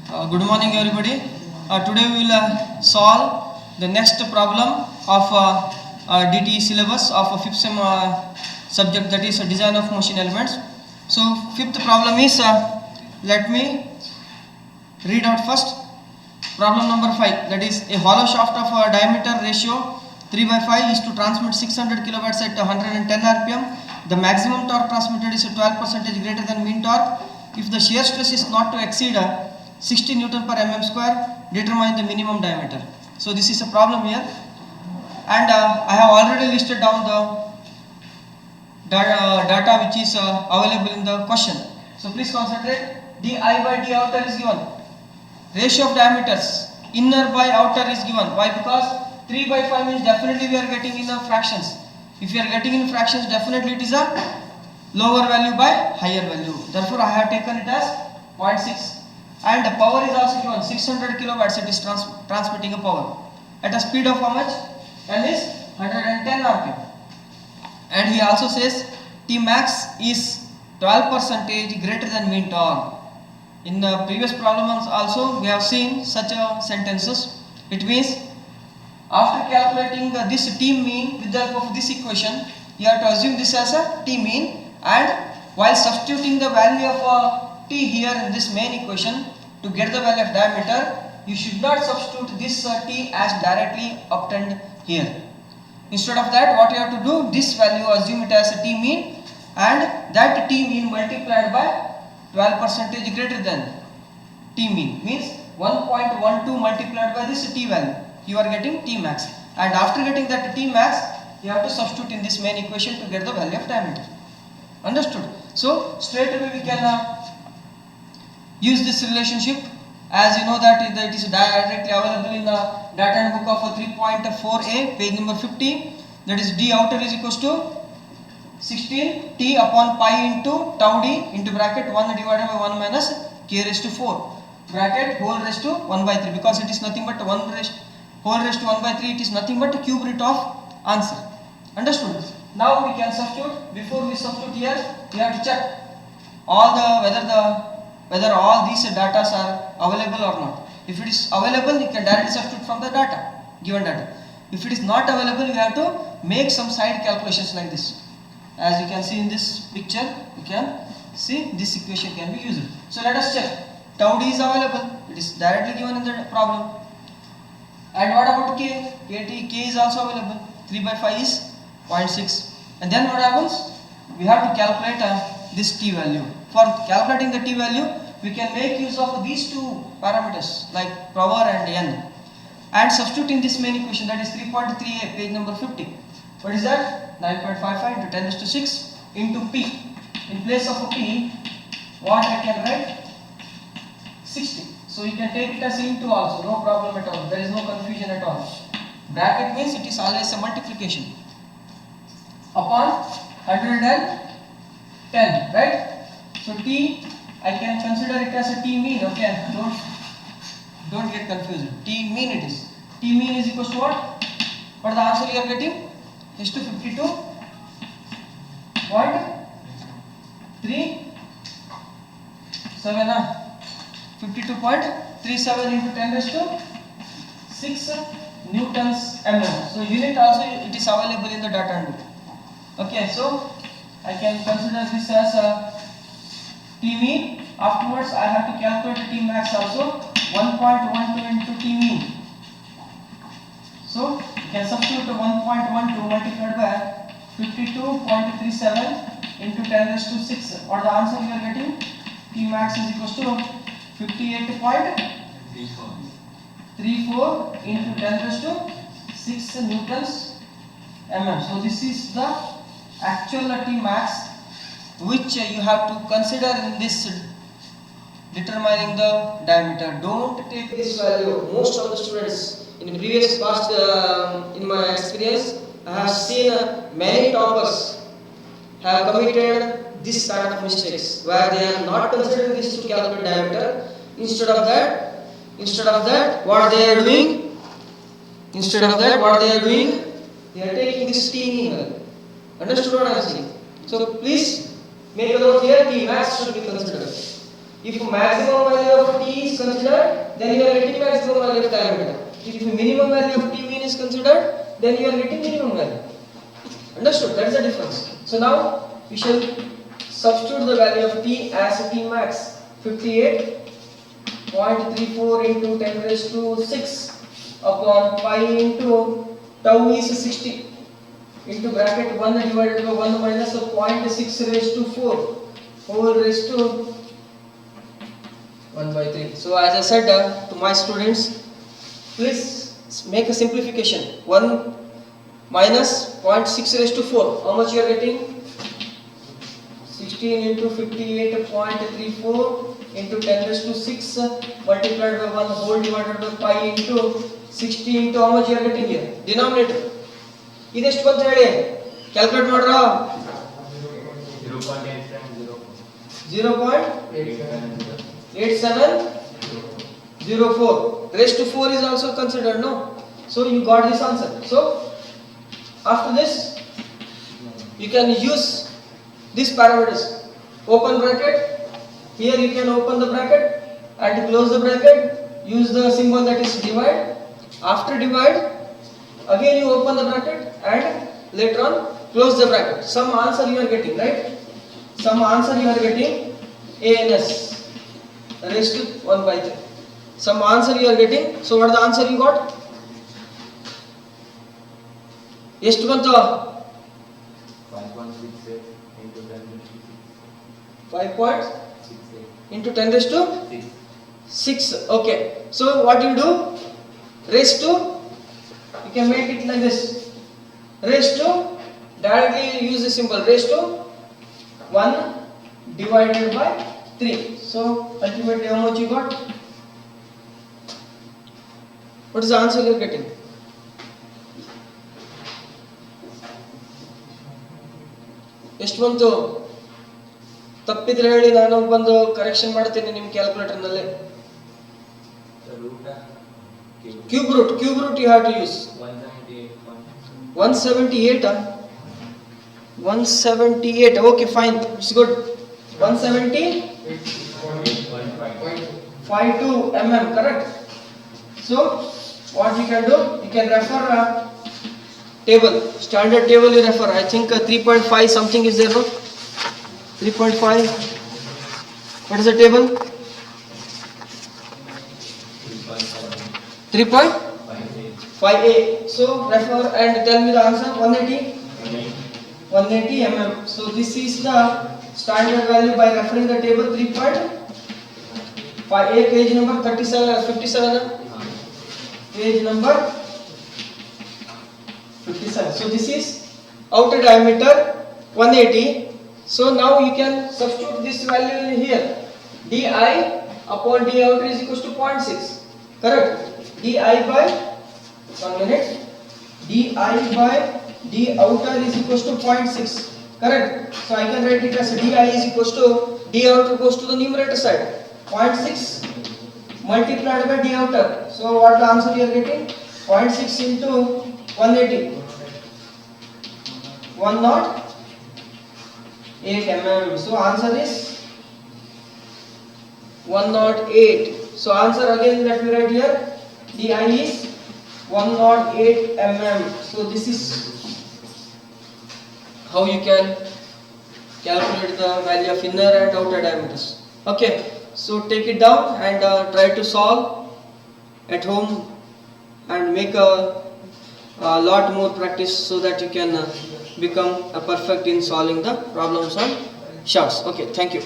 Good morning, everybody. Today we will solve the next problem of DTE syllabus of a fifth sem subject, that is design of motion elements. So fifth problem is, let me read out first. Problem number 5, that is a hollow shaft of diameter ratio 3/5 is to transmit 600 kilowatts at 110 rpm. The maximum torque transmitted is 12% greater than mean torque. If the shear stress is not to exceed 60 Newton per mm square, determine the minimum diameter. So this is a problem here, and I have already listed down the data which is available in the question. So please concentrate. di by d outer is given. Ratio of diameters inner by outer is given. Why? Because 3/5 means definitely we are getting in fractions. If we are getting in fractions, definitely it is a lower value by higher value. Therefore I have taken it as 0.6. And the power is also given 600 kilowatts. It is transmitting a power at a speed of how much? N is 110 rpm. And he also says T max is 12% greater than mean torque. In the previous problems also we have seen such sentences. It means after calculating this T mean with the help of this equation, you have to assume this as a T mean, and while substituting the value of T here in this main equation to get the value of diameter, you should not substitute this T as directly obtained here. Instead of that, what you have to do, this value assume it as a T mean, and that T mean multiplied by 12% greater than T mean means 1.12 multiplied by this T value, you are getting T max, and after getting that T max, you have to substitute in this main equation to get the value of diameter. Understood? So straight away we can use this relationship, as you know that it is directly available in the data handbook of 3.4a, page number 50. That is d outer is equals to 16 t upon pi into tau d into bracket 1 divided by 1 minus k raised to 4 bracket whole raised to 1 by 3, because it is nothing but whole raised to 1 by 3, it is nothing but cube root of answer. Understood? Now we can substitute. Before we substitute here, we have to check all the whether all these data are available or not. If it is available, you can directly substitute from the data, given data. If it is not available, you have to make some side calculations like this. As you can see in this picture, you can see this equation can be used. So let us check. Tau d is available. It is directly given in the problem. And what about k? K is also available. 3/5 is 0.6. And then what happens? We have to calculate this t value. For calculating the t value, we can make use of these two parameters like power and n, and substitute in this main equation, that is 3.3a, page number 50. What is that? 9.55 into 10 raised to 6 into p. In place of p, what I can write? 60. So you can take it as into also, no problem at all. There is no confusion at all. Bracket means it is always a multiplication upon 110, right? So t, I can consider it as a T mean. Okay, don't get confused. T mean it is. T mean is equals to what? What the answer you are getting? Is to 52.37 into 10 raised to 6 newtons mm. So unit also it is available in the data handbook. Okay, so I can consider this as a T mean. Afterwards I have to calculate T max also, 1.12 into T mean. So you can substitute 1.12 multiplied by 52.37 into 10 raised to 6, or the answer you are getting, T max is equals to 58.34 into 10 raised to 6 newtons mm. So this is the actual T max which you have to consider in this determining the diameter. Don't take this value. Most of the students in the previous past, in my experience, I have seen many toppers have committed this kind of mistakes where they are not considering this to calculate diameter. Instead of that, what they are doing? They are taking this T mean. Understood what I am saying? So please make a note here. T max should be considered. If maximum value of T is considered, then you are getting maximum value of diameter. If minimum value of T mean is considered, then you are getting minimum value. Understood? That is the difference. So now we shall substitute the value of T as T max 58.34 into 10 raised to 6 upon pi into tau is 60 into bracket 1 divided by 1 minus of 0.6 raised to 4 whole raised to 1 by 3. So as I said to my students, please make a simplification. 1 minus 0.6 raised to 4. How much you are getting? 16 into 58.34 into 10 raised to 6 multiplied by 1 whole divided by pi into 60 into how much you are getting here? Denominator. ಇದೆಷ್ಟು ಬಂತ ಹೇಳಿ calculate ಮಾಡ್ರ 0.8704 raised to 4 is also considered, no? So you got this answer. So after this you can use these parameters. Open bracket, here you can open the bracket and close the bracket, use the symbol that is divide. After divide, again you open the bracket and later on close the bracket. Some answer you are getting, right? Some answer you are getting ANS raised to 1 by 3. Some answer you are getting. So what is the answer you got? ಎಷ್ಟು ಬಂತು? 5.68 into 10 raised to 5.68 into 10 raised to 6. Okay. So what you do? Raised to, you can make it like this. Raised to, directly use the symbol raised to 1 divided by 3. So ultimately how much you got? What is the answer you are getting? ಎಷ್ಟು ಬಂತು? ತಪ್ಪಿದ್ರೆ ಹೇಳಿ, ನಾನು ಬಂದು correction ಮಾಡ್ತೀನಿ ನಿಮ್ಮ calculator ನಲ್ಲಿ. Cube root you have to use 178. 178. Okay, fine, it's good. 170.52 mm, correct? So what you can do, you can refer table, standard table you refer. I think 3.5 something is there, no? 3.5. What is the table? 3.5a. So refer and tell me the answer. 180 mm. So this is the standard value by referring the table. 3.5a, page number 57. Page number 57. So this is outer diameter 180. So now you can substitute this value in here. Di upon d outer is equals to 0.6. Correct? Di by 1 minute. Di by d outer is equals to 0.6. Correct? So I can write it as di is equals to d outer goes to the numerator side. 0.6 multiplied by d outer. So what the answer you are getting? 0.6 into 180. 108 mm. So answer is 108. So answer again that we write here. Di is 108 mm. So this is how you can calculate the value of inner and outer diameters. Okay, so take it down and try to solve at home and make a lot more practice so that you can become a perfect in solving the problems on charts. Okay, thank you.